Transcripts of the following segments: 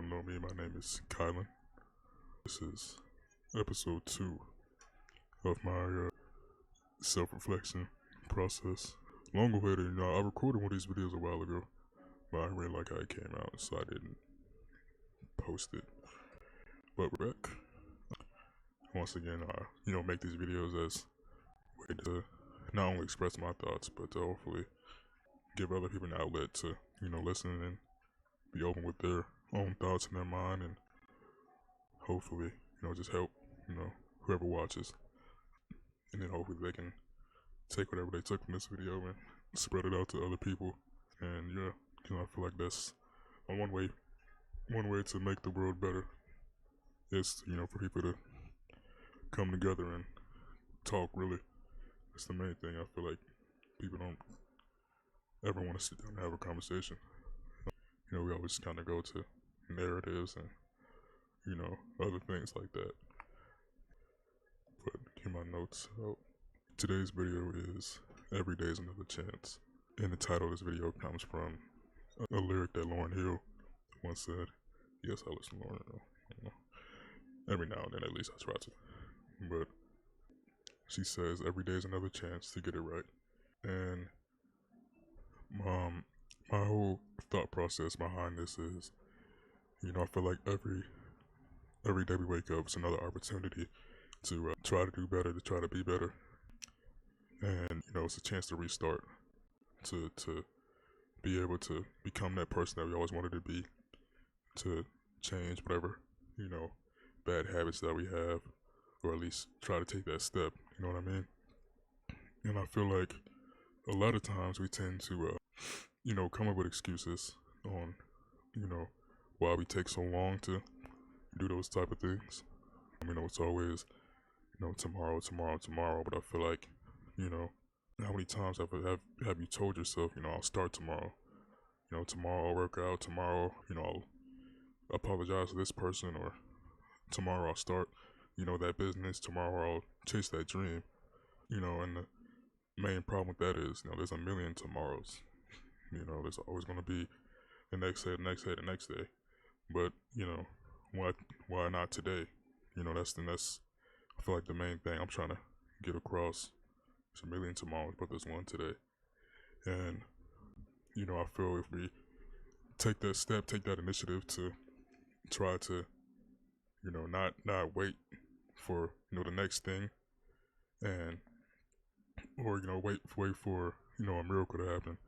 don't know me, my name is Kylan. This is episode 2 of my self-reflection process. Long awaited, I recorded one of these videos a while ago, but I really like how it came out, so I didn't post it. But we're back. Once again, make these videos as a way to not only express my thoughts, but to hopefully give other people an outlet to, listen and be open with their own thoughts in their mind, and hopefully, just help, whoever watches. And then hopefully they can take whatever they took from this video and spread it out to other people. And I feel like that's one way to make the world better is, for people to come together and talk. Really, that's the main thing. I feel like people don't ever want to sit down and have a conversation. We always kind of go to narratives and, other things like that. But get my notes out. Today's video is Every Day's Another Chance. And the title of this video comes from a lyric that Lauryn Hill once said. Yes, I listen to Lauryn Hill. Every now and then, at least I try to. But she says, every day is another chance to get it right. And my whole thought process behind this is, I feel like every day we wake up, it's another opportunity to try to do better, to try to be better. And, it's a chance to restart, to be able to become that person that we always wanted to be, to change whatever, bad habits that we have, or at least try to take that step, you know what I mean? And I feel like a lot of times we tend to, come up with excuses on, why we take so long to do those type of things. It's always, tomorrow, but I feel like, how many times have you told yourself, I'll start tomorrow, tomorrow I'll work out, tomorrow, I'll apologize to this person, or tomorrow I'll start, that business, tomorrow I'll chase that dream, and the main problem with that is, there's a million tomorrows, there's always going to be the next day, the next day, but, why not today? That's I feel like the main thing I'm trying to get across. There's a million tomorrows, but there's one today. And, I feel if we take that step, take that initiative to try to, not wait for, the next thing, and, or, wait for, a miracle to happen,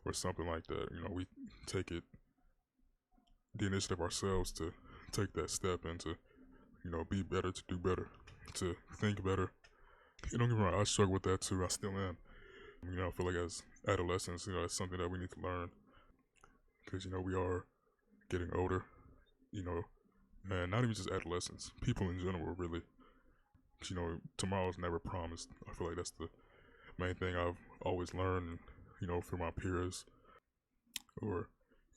or something like that. We take the initiative ourselves to take that step and to, be better, to do better, to think better. Don't get me wrong, I struggle with that too. I still am. I feel like as adolescents, it's something that we need to learn, because we are getting older, and not even just adolescents, people in general, really. Tomorrow's never promised. I feel like that's the main thing I've always learned, from my peers, or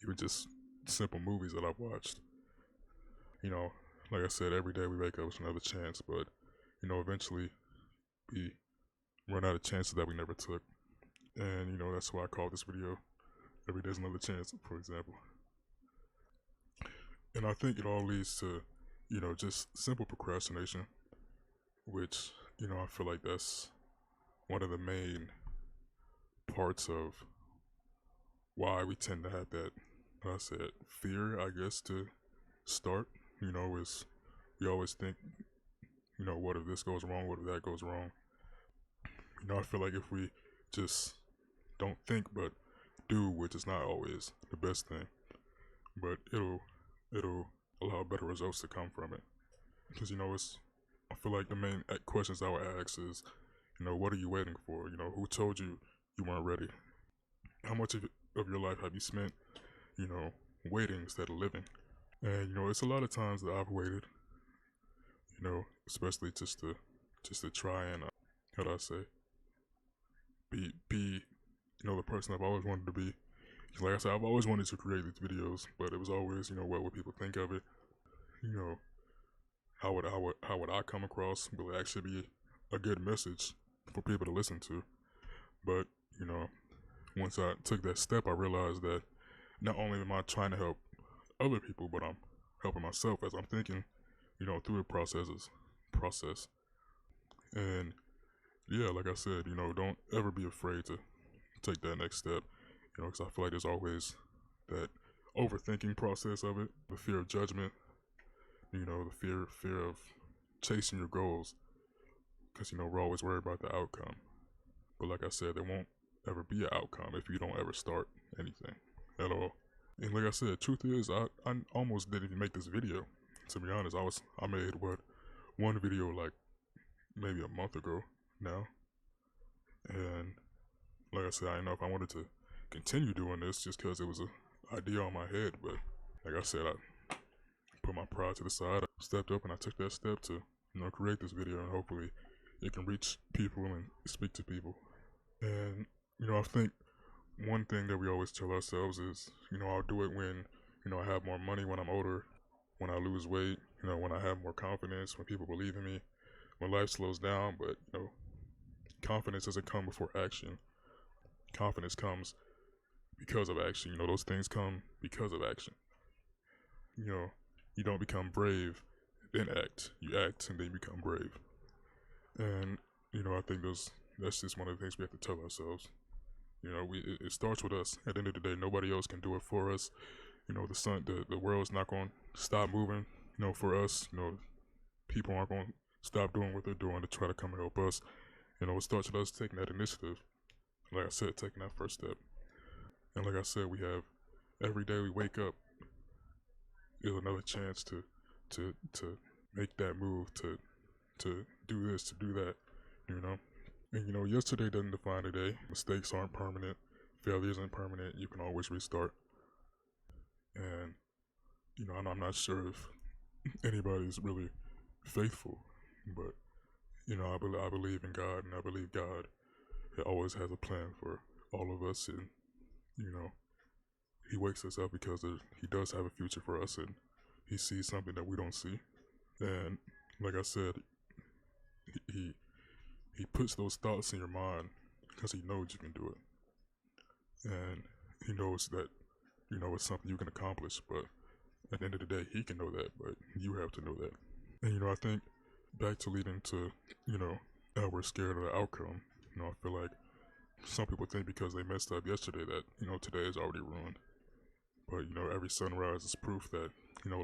even just simple movies that I've watched. Like I said, every day we wake up, it's another chance, but, eventually we run out of chances that we never took. And, that's why I call this video Every Day's Another Chance, for example. And I think it all leads to, just simple procrastination, which, I feel like that's one of the main parts of why we tend to have that, like I said, fear, I guess, to start, is we always think, what if this goes wrong, what if that goes wrong? I feel like if we just don't think but do, which is not always the best thing, but it'll allow better results to come from it. Because, I feel like the main questions I would ask is, what are you waiting for? Who told you you weren't ready? How much of your life have you spent, waiting instead of living? And, it's a lot of times that I've waited, especially just to try and, how do I say, be the person I've always wanted to be. Like I said, I've always wanted to create these videos, but it was always, what would people think of it? How would I come across? Will it actually be a good message for people to listen to? But, once I took that step, I realized that not only am I trying to help other people, but I'm helping myself as I'm thinking, through the process. And yeah, like I said, don't ever be afraid to take that next step, because I feel like there's always that overthinking process of it, the fear of judgment, the fear of chasing your goals, because we're always worried about the outcome. But like I said, there won't ever be an outcome if you don't ever start anything at all. And like I said, truth is, I almost didn't even make this video. To be honest, I made one video like maybe a month ago now, and like I said, I didn't know if I wanted to continue doing this just because it was an idea on my head. But like I said, I put my pride to the side. I stepped up and I took that step to create this video, and hopefully it can reach people and speak to people. And I think one thing that we always tell ourselves is, I'll do it when, I have more money, when I'm older, when I lose weight, when I have more confidence, when people believe in me, when life slows down. But, confidence doesn't come before action. Confidence comes because of action. Those things come because of action. You don't become brave, then act. You act and then you become brave. And, I think that's just one of the things we have to tell ourselves. It starts with us. At the end of the day, nobody else can do it for us. The world's not going to stop moving, for us. People aren't going to stop doing what they're doing to try to come and help us. It starts with us taking that initiative. Like I said, taking that first step. And like I said, we have every day we wake up is another chance to make that move, to do this, to do that, And yesterday doesn't define today. Mistakes aren't permanent. Failure isn't permanent. You can always restart. And, I'm not sure if anybody's really faithful, but, I believe in God, and I believe God always has a plan for all of us. And, He wakes us up because He does have a future for us, and He sees something that we don't see. And, like I said, He puts those thoughts in your mind because He knows you can do it. And He knows that, it's something you can accomplish. But at the end of the day, He can know that, but you have to know that. And, I think back to leading to, we're scared of the outcome. I feel like some people think because they messed up yesterday that, today is already ruined. But, every sunrise is proof that,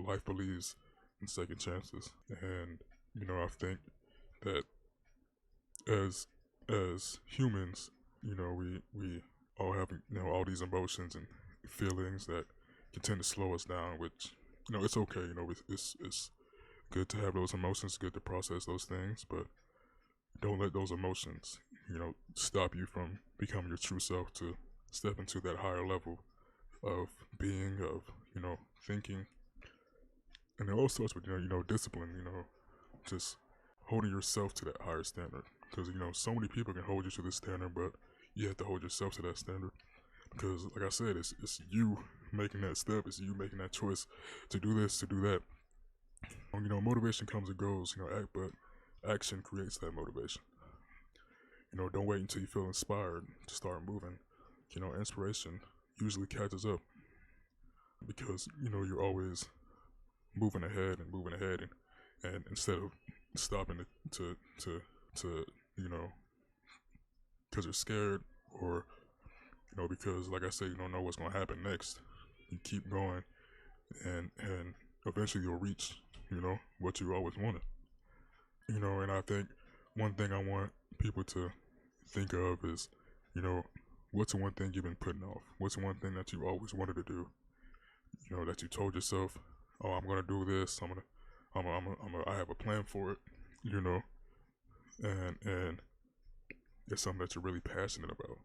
life believes in second chances. And, I think that as humans, we all have, all these emotions and feelings that can tend to slow us down, which, it's okay. It's good to have those emotions, good to process those things, but don't let those emotions, stop you from becoming your true self, to step into that higher level of being, of, thinking. And it all starts with, discipline, just holding yourself to that higher standard. Because, so many people can hold you to this standard, but you have to hold yourself to that standard. Because, like I said, it's you making that step, it's you making that choice to do this, to do that. Motivation comes and goes, but action creates that motivation. Don't wait until you feel inspired to start moving. Inspiration usually catches up because, you're always moving ahead, and instead of stopping to because you're scared, or, because, like I said, you don't know what's going to happen next. You keep going, and eventually you'll reach, what you always wanted. And I think one thing I want people to think of is, what's the one thing you've been putting off? What's the one thing that you always wanted to do? That you told yourself, oh, I'm going to do this. I have a plan for it, and it's something that you're really passionate about.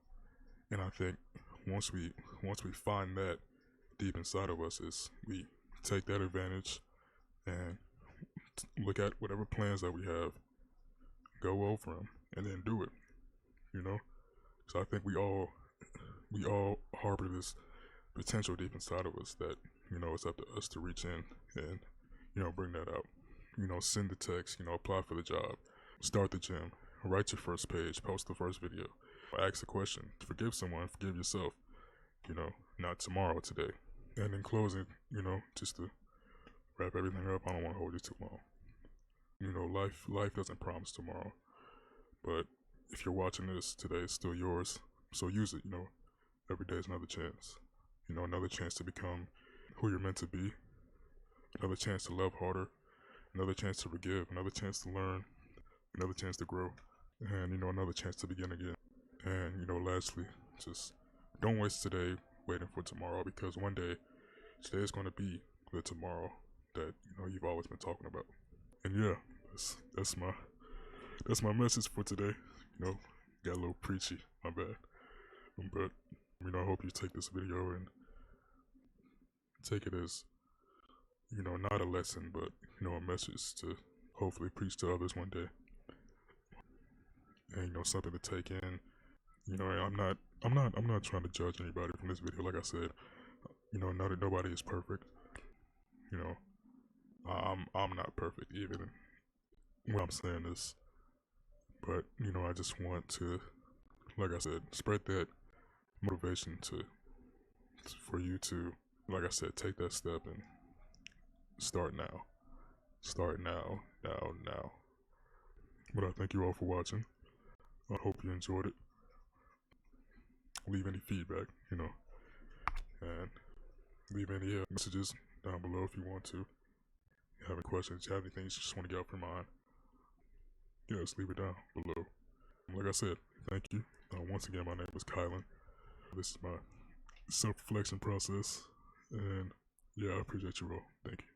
And I think once we find that deep inside of us, is we take that advantage and look at whatever plans that we have, go over them, and then do it. So I think we all harbor this potential deep inside of us that, it's up to us to reach in and, bring that out. Send the text, apply for the job, start the gym, write your first page, post the first video, ask a question, forgive someone, forgive yourself, not tomorrow, today. And in closing, just to wrap everything up. I don't want to hold you too long. You know, life doesn't promise tomorrow, but if you're watching this today, it's still yours. So use it. You know, every day is another chance. You know, another chance to become who you're meant to be. Another chance to love harder. Another chance to forgive. Another chance to learn. Another chance to grow. And, you know, another chance to begin again. And, you know, lastly, just don't waste today waiting for tomorrow, because one day, today is going to be the tomorrow that, you know, you've always been talking about. And yeah, that's my message for today. You know, got a little preachy, my bad. But, you know, I hope you take this video and take it as, you know, not a lesson, but, you know, a message to hopefully preach to others one day. And, you know, something to take in. You know, I'm not trying to judge anybody from this video. Like I said, you know, nobody is perfect. You know, I'm not perfect even when I'm saying this. But, you know, I just want to, like I said, spread that motivation for you to, like I said, take that step and start now. Start now. But I thank you all for watching. I hope you enjoyed it. Leave any feedback, you know, and leave any messages down below if you want to. If you have any questions, you have anything you just want to get off your mind, just leave it down below. Like I said, thank you. Once again, my name is Kylan. This is my self-reflection process, and yeah, I appreciate you all. Thank you.